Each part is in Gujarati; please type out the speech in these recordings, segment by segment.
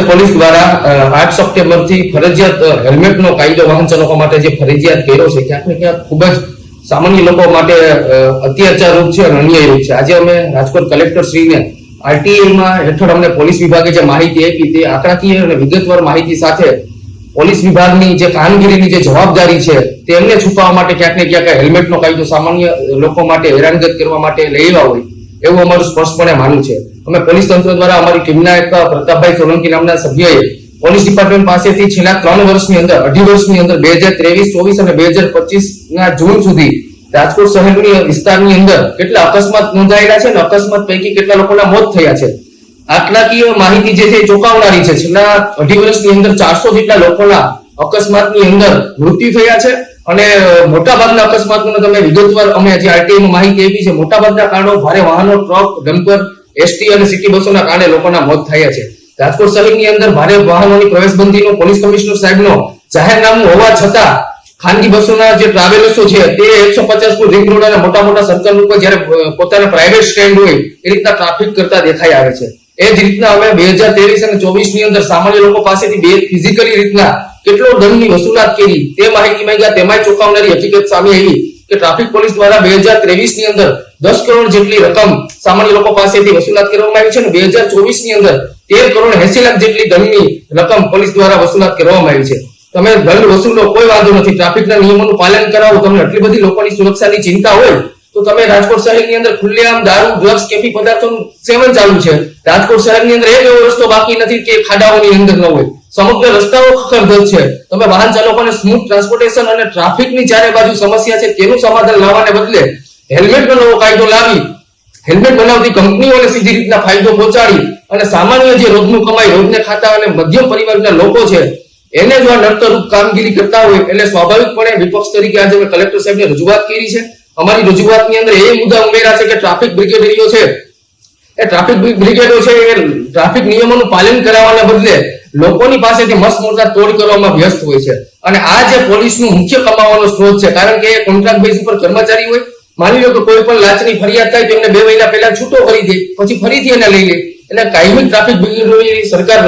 પોલીસ દ્વારા 8 સપ્ટેમ્બરથી ફરજિયાત હેલ્મેટનો કાયદો વાહન ચાલકો માટે જે ફરજિયાત કર્યો છે ક્યાંક ને ક્યાંક ખૂબ જ સામાન્ય લોકો માટે અત્યાચાર રૂપ છે અને અન્યાય રૂપ છે. આજે અમે રાજકોટ કલેક્ટર શ્રીને આરટીઆઈમાં હેઠળ અમને પોલીસ વિભાગે જે માહિતી આપી તે આંકડાકીય અને વિગતવાર માહિતી સાથે પોલીસ વિભાગની જે કામગીરીની જે જવાબદારી છે તેમને છુપાવવા માટે ક્યાંક ને ક્યાંક હેલ્મેટનો કાયદો સામાન્ય લોકો માટે હેરાનગત કરવા માટે લઈ આવ્યા હોય એવું અમારું સ્પષ્ટપણે માનવું છે. અમે પોલીસ તંત્ર દ્વારા અમારી ટીમના એક પ્રતાપભાઈ સોલંકી નામના સભ્યએ પોલીસ ડિપાર્ટમેન્ટ પાસેથી છેલ્લા 3 વર્ષની અંદર 2.5 વર્ષની અંદર 2023, 24 અને 2025 ના જૂન સુધી રાજકોટ શહેરની વિસ્તારની અંદર કેટલા અકસ્માત નોંધાયેલા છે અને અકસ્માત પૈકી કેટલા લોકોના મોત થયા છે. આંકડાકીય માહિતી જે છે એ ચોંકાવનારી છે. છેલ્લા 2.5 વર્ષની અંદર 400 જેટલા લોકોના અકસ્માતની અંદર મૃત્યુ થયા છે અને મોટાભાગના અકસ્માતોને તમે વિગતવાર અમે જે આરટીઆઈમાં માહિતી આપી છે મોટાભાગના કારણો ભારે વાહનો, ટ્રક, ડમ્પર, એસટી અને સિટી બસોના કારણે લોકોના મોત થયા છે. રાજકોટ શહેરની અંદર ભારે વાહનોની પ્રવેશબંધીનો પોલીસ કમિશનર સાહેબનો જાહેરનામું હોવા છતાં ખાનગી બસોના જે ટ્રાવેલર્સો છે તે 150 ફૂટ રિંગ રોડ અને મોટા મોટા સર્કલ ઉપર જ્યારે પોતાના પ્રાઇવેટ સ્ટેન્ડ હોય એ રીતના ટ્રાફિક કરતા દેખાઈ આવે છે. એ જ રીતના અમે 2023 અને 24 ની અંદર સામાન્ય લોકો પાસેથી ફિઝિકલી રીતના કેટલો દંડની વસૂલાત કરી તે માહિતી માંગ્યા. તેમાં ચોંકાવનારી હકીકત સામે આવી કે ટ્રાફિક પોલીસ દ્વારા 2023 ની અંદર 10 કરોડ જેટલી રકમ સામાન્ય લોકો પાસેથી વસૂલાત કરવામાં આવી છે અને 2024 ની અંદર 13 કરોડ 80 લાખ જેટલી દંડની રકમ પોલીસ દ્વારા વસૂલાત કરવામાં આવી છે. તમે દંડ વસૂલો કોઈ વાંધો નથી, ટ્રાફિકના નિયમોનું પાલન કરાવો. તમને આટલી બધી લોકોની સુરક્ષાની ચિંતા હોય તો તમે રાજકોટ શહેરની અંદર ખુલ્લેઆમ દારૂ, ડ્રગ્સ, કેફી પદાર્થોનું સેવન ચાલુ છે. રાજકોટ શહેરની અંદર એક એવો રસ્તો બાકી નથી કે ખાડાઓની અંદર ન હોય. સમગ્ર રસ્તાઓ ખખડધજ છે. તમે વાહન ચાલકોને સ્મૂથ ટ્રાન્સપોર્ટેશન અને ટ્રાફિકની ચારે બાજુ સમસ્યા છે તેનું સમાધાન લાવવાને બદલે હેલ્મેટનો નવો કાયદો લાવી હેલ્મેટ બનાવતી કંપનીઓને સીધી રીતના ફાયદો પહોંચાડી અને સામાન્ય જે રોજનું કમાઈ, રોજને ખાતા અને મધ્યમ પરિવારના લોકો છે એને જો આ નડતરરૂપ કામગીરી કરતા હોય એટલે સ્વાભાવિકપણે વિપક્ષ તરીકે આજે અમે કલેક્ટર સાહેબને રજૂઆત કરી છે. અમારી રજૂઆતની અંદર એ મુદ્દા ઉમેર્યા છે કે ટ્રાફિક બ્રિગેડરીઓ છે એ ટ્રાફિક બ્રિગેડો છે એ ટ્રાફિક નિયમોનું પાલન કરાવવાના બદલે લોકોની પાસેથી મસ્ત મોટા તોડ કરવામાં વ્યસ્ત હોય છે અને આ જે પોલીસનું મુખ્ય કમાવાનો સ્ત્રોત છે. કારણ કે એ કોન્ટ્રાક્ટ બેઝ ઉપર કર્મચારી હોય. માની લો કે કોઈ પણ લાંચની ફરિયાદ થાય તો એમને 2 મહિના પહેલા છૂટો કરી દે, પછી ફરીથી એને લઈ લે. એટલે કાયમી ટ્રાફિક બ્રિગેડોની સરકાર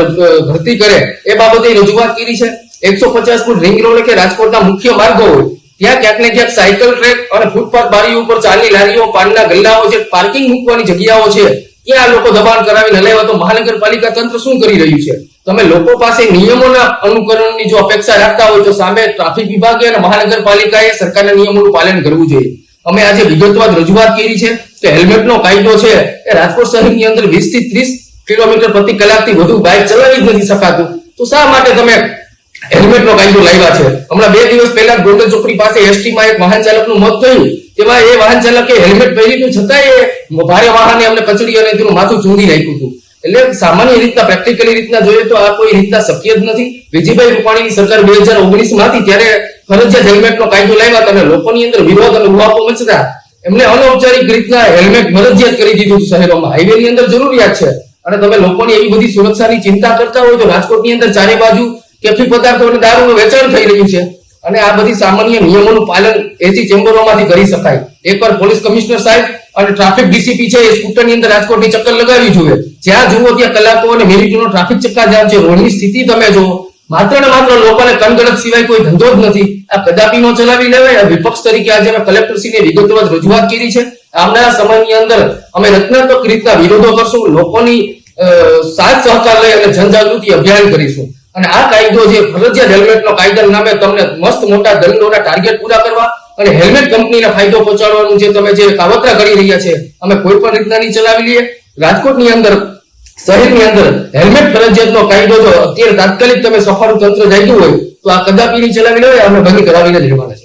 ભરતી કરે એ બાબતે રજૂઆત કરી છે. 150 ફૂટ રિંગ રોડ કે રાજકોટના મુખ્ય માર્ગો હોય ત્યાં ક્યાંક ને ક્યાંક સાયકલ ટ્રેક અને ફૂટપાથ બારીઓ ઉપર ચાલની લારીઓ, પાનના ગલ્લાઓ છે, પાર્કિંગ મૂકવાની જગ્યાઓ છે ત્યાં લોકો દબાણ કરાવીને હલાવ્યા તો મહાનગરપાલિકા તંત્ર શું કરી રહ્યું છે? તમે લોકો પાસે નિયમોના અનુકરણની જો અપેક્ષા રાખતા હોય તો સામે ટ્રાફિક વિભાગે અને મહાનગરપાલિકાએ સરકારના નિયમોનું પાલન કરવું જોઈએ. અમે આજે વિગતવાર રજૂઆત કરી છે કે હેલ્મેટનો કાયદો છે એ રાજકોટ શહેરની અંદર 20 થી 30 કિલોમીટર પ્રતિ કલાકથી વધુ બાઇક ચલાવી જ નથી શકાતું. તો શા માટે તમે હેલ્મેટનો કાયદો લાવ્યા છે? હમણાં 2 દિવસ પહેલા ગોંડલ ચોકડી પાસે એસટીમાં એક વાહન ચાલકનું મોત થયું. તેમાં એ વાહન ચાલકે હેલ્મેટ પહેર્યું છતાંય ભારે વાહને અમને કચડી અને તેનું માથું ચૂંધી નાખ્યું હતું. એટલે સામાન્ય રીતના પ્રેક્ટિકલી રીતના જોઈએ તો આ કોઈ રીતના શક્ય જ નથી. વિજયભાઈ રૂપાણીની સરકાર 2019 માં હતી ત્યારે ફરજિયાત હેલ્મેટનો કાયદો લાવ્યા અને લોકોની અંદર વિરોધ અને ઉહાપો મચતા એમને અનૌપચારિક રીતના હેલ્મેટ ફરજિયાત કરી દીધું શહેરોમાં. હાઈવેની અંદર જરૂરિયાત છે અને તમે લોકોની એવી બધી સુરક્ષાની ચિંતા કરતા હોય તો રાજકોટની અંદર ચારે બાજુ કેફી પદાર્થો અને દારૂનું વેચાણ થઈ રહ્યું છે અને આ બધી સામાન્ય નિયમોનું પાલન એસી ચેમ્બરોમાંથી કરી શકાય. એકવાર પોલીસ કમિશનર સાહેબ અને ટ્રાફિક ડીસીપી છે એ સ્કૂટરની અંદર રાજકોટની ચક્કર લગાવી જોઈએ. જ્યાં જુઓ ત્યાં કલાકો અને મિનિટોનો ટ્રાફિક ચક્કાજામ છે. રોડની સ્થિતિ તમે જુઓ, માત્ર ને માત્ર લોકોને કનગણત સિવાય કોઈ ધંધો જ નથી. આ કદાપી નો ચલાવી લેવાય. વિપક્ષ તરીકે આજે અમે કલેક્ટરશ્રીને વિગતવાર રજૂઆત કરી છે. આવનારા સમયની અંદર અમે રચનાત્મક રીતના વિરોધો કરશું, લોકોની સાથ સહકાર લઈ અને જનજાગૃતિ અભિયાન કરીશું અને આ કાયદો જે ફરજિયાત હેલ્મેટનો કાયદાના નામે તમને મસ્ત મોટા દંડોના ટાર્ગેટ પૂરા કરવા અને હેલ્મેટ કંપનીને ફાયદો પહોંચાડવાનું જે તમે જે કાવતરા કરી રહ્યા છે અમે કોઈ પણ રીતના નહીં ચલાવી લઈએ. રાજકોટની અંદર શહેરની અંદર હેલ્મેટ ફરજિયાતનો કાયદો જો અત્યારે તાત્કાલિક તમે સફાળું તંત્ર જાગ્યું હોય તો આ કદાપી નહીં ચલાવી લેવાય. અમે ભંગ કરાવીને જ રહેવાના છે.